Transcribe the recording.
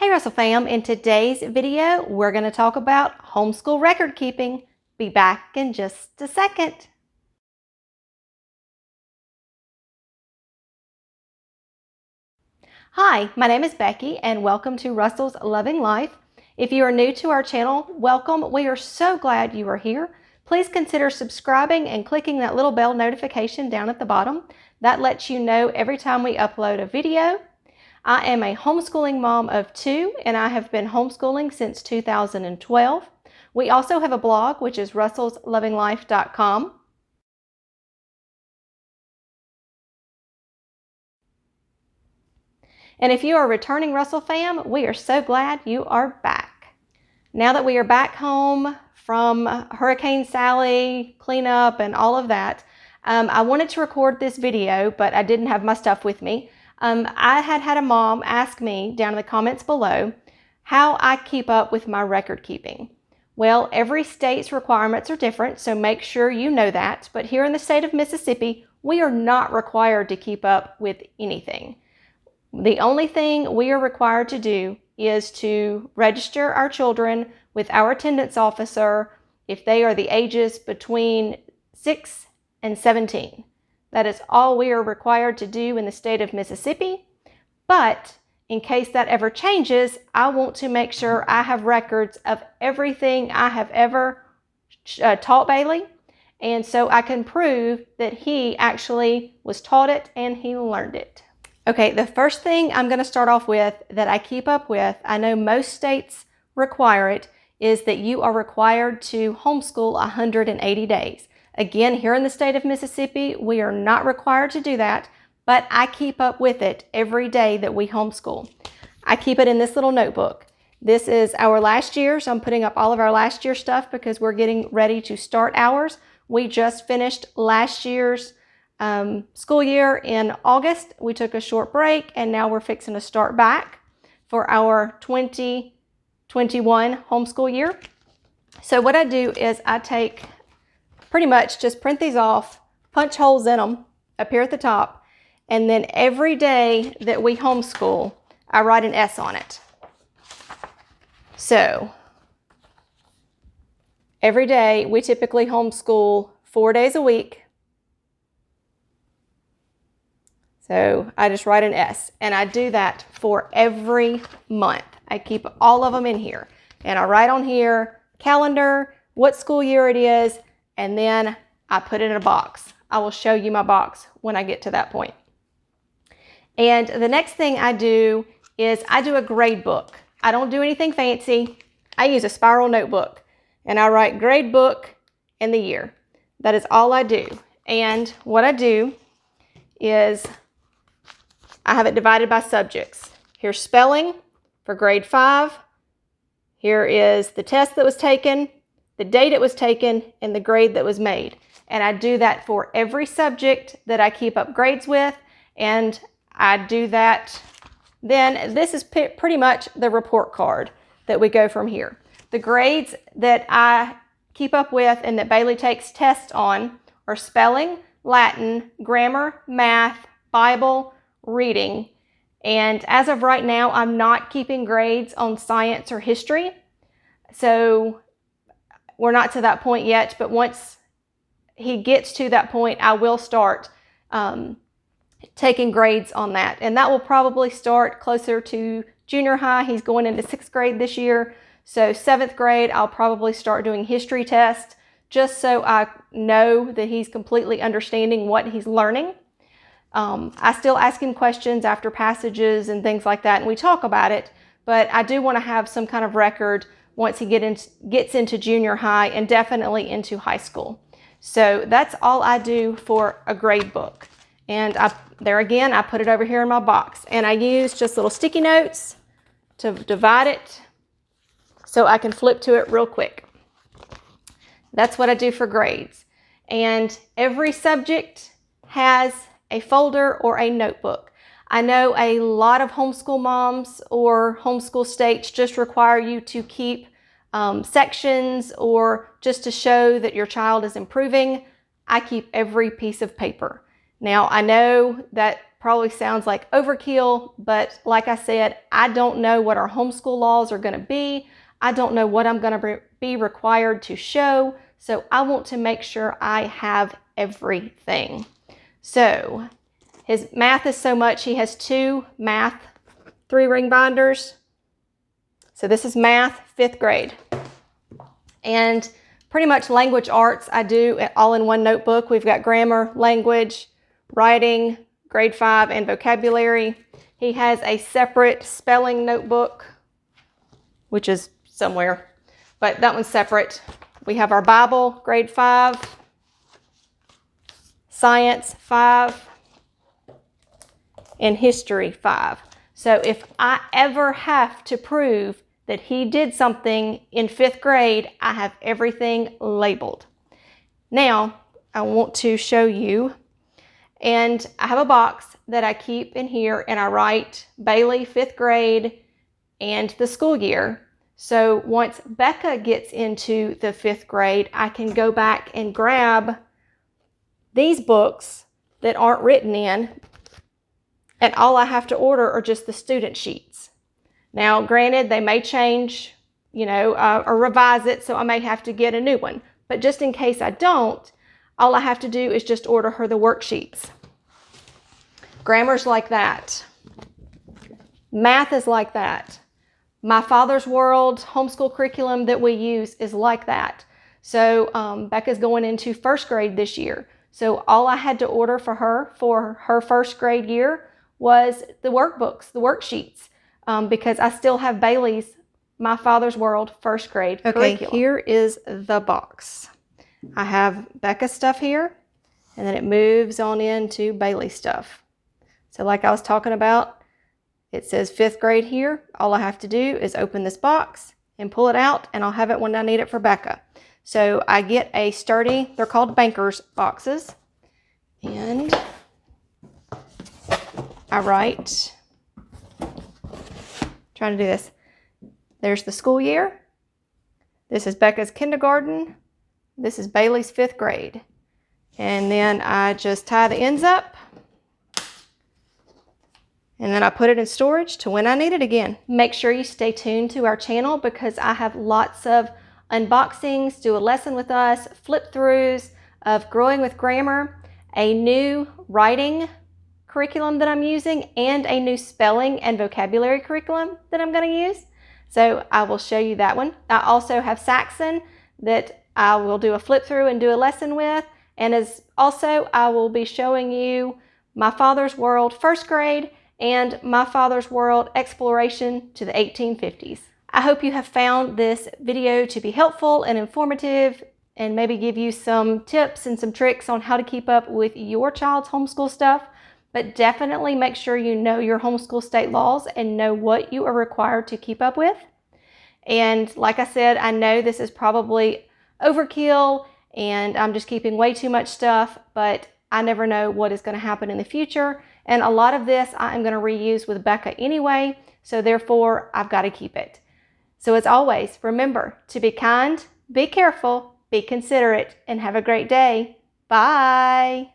Hey Russell fam, in today's video, we're going to talk about homeschool record keeping. Be back in just a second. Hi, my name is Becky and welcome to Russell's Loving Life. If you are new to our channel, welcome. We are so glad you are here. Please consider subscribing and clicking that little bell notification down at the bottom. That lets you know every time we upload a video. I am a homeschooling mom of 2 and I have been homeschooling since 2012. We also have a blog, which is russellslovinglife.com. And if you are a returning Russell fam, we are so glad you are back. Now that we are back home from Hurricane Sally, cleanup, and all of that, I wanted to record this video, but I didn't have my stuff with me. I had a mom ask me down in the comments below how I keep up with my record keeping. Well, every state's requirements are different, so make sure you know that. But here in the state of Mississippi, we are not required to keep up with anything. The only thing we are required to do is to register our children with our attendance officer if they are the ages between 6 and 17. That is all we are required to do in the state of Mississippi. But in case that ever changes, I want to make sure I have records of everything I have ever taught Bailey. And so I can prove that he actually was taught it and he learned it. Okay, the first thing I'm going to start off with that I keep up with, I know most states require it, is that you are required to homeschool 180 days. Again, here in the state of Mississippi, we are not required to do that, but I keep up with it every day that we homeschool. I keep it in this little notebook. This is our last year, so I'm putting up all of our last year stuff because we're getting ready to start ours. We just finished last year's school year in August. We took a short break, and now we're fixing to start back for our 2021 homeschool year. So what I do is I take pretty much just print these off, punch holes in them up here at the top, and then every day that we homeschool, I write an S on it. So every day we typically homeschool 4 days a week. So I just write an S, and I do that for every month. I keep all of them in here, and I write on here calendar, what school year it is, and then I put it in a box. I will show you my box when I get to that point. And the next thing I do is I do a grade book. I don't do anything fancy. I use a spiral notebook, and I write grade book and the year. That is all I do. And what I do is I have it divided by subjects. Here's spelling for grade 5. Here is the test that was taken, the date it was taken, and the grade that was made. And I do that for every subject that I keep up grades with, and I do that. Then this is pretty much the report card that we go from here. The grades that I keep up with and that Bailey takes tests on are spelling, Latin, grammar, math, Bible, reading. And as of right now, I'm not keeping grades on science or history. So we're not to that point yet, but once he gets to that point, I will start taking grades on that. And that will probably start closer to junior high. He's going into 6th grade this year. So 7th grade, I'll probably start doing history tests just so I know that he's completely understanding what he's learning. I still ask him questions after passages and things like that, and we talk about it, but I do want to have some kind of record once he gets into junior high and definitely into high school. So that's all I do for a grade book. And there again, I put it over here in my box. And I use just little sticky notes to divide it so I can flip to it real quick. That's what I do for grades. And every subject has a folder or a notebook. I know a lot of homeschool moms or homeschool states just require you to keep sections or just to show that your child is improving. I keep every piece of paper. Now, I know that probably sounds like overkill, but like I said, I don't know what our homeschool laws are going to be. I don't know what I'm going to be required to show, so I want to make sure I have everything. So his math is so much, he has 2 math 3-ring binders. So this is math, 5th grade. And pretty much language arts I do all in one notebook. We've got grammar, language, writing, grade 5, and vocabulary. He has a separate spelling notebook, which is somewhere, but that one's separate. We have our Bible, grade 5, science 5, and history 5. So if I ever have to prove that he did something in 5th grade, I have everything labeled. Now, I want to show you, and I have a box that I keep in here, and I write Bailey 5th grade and the school year. So once Becca gets into the 5th grade, I can go back and grab these books that aren't written in, and all I have to order are just the student sheets. Now, granted, they may change, or revise it, so I may have to get a new one. But just in case I don't, all I have to do is just order her the worksheets. Grammar's like that. Math is like that. My Father's World homeschool curriculum that we use is like that. So Becca's going into 1st grade this year. So all I had to order for her 1st grade year was the workbooks, the worksheets, because I still have Bailey's My Father's World 1st grade curriculum. Here is the box. I have Becca's stuff here, and then it moves on into Bailey's stuff. So like I was talking about, it says 5th grade here. All I have to do is open this box and pull it out, and I'll have it when I need it for Becca. So I get a sturdy, they're called Banker's boxes, and I write, trying to do this. There's the school year. This is Becca's kindergarten. This is Bailey's 5th grade. And then I just tie the ends up, and then I put it in storage to when I need it again. Make sure you stay tuned to our channel because I have lots of unboxings, do a lesson with us, flip throughs of growing with grammar, a new writing curriculum that I'm using, and a new spelling and vocabulary curriculum that I'm going to use. So I will show you that one. I also have Saxon that I will do a flip through and do a lesson with. And as also I will be showing you My Father's World 1st grade and My Father's World Exploration to the 1850s. I hope you have found this video to be helpful and informative and maybe give you some tips and some tricks on how to keep up with your child's homeschool stuff. But definitely make sure you know your homeschool state laws and know what you are required to keep up with. And like I said, I know this is probably overkill and I'm just keeping way too much stuff, but I never know what is going to happen in the future. And a lot of this I am going to reuse with Becca anyway, so therefore I've got to keep it. So as always, remember to be kind, be careful, be considerate, and have a great day. Bye.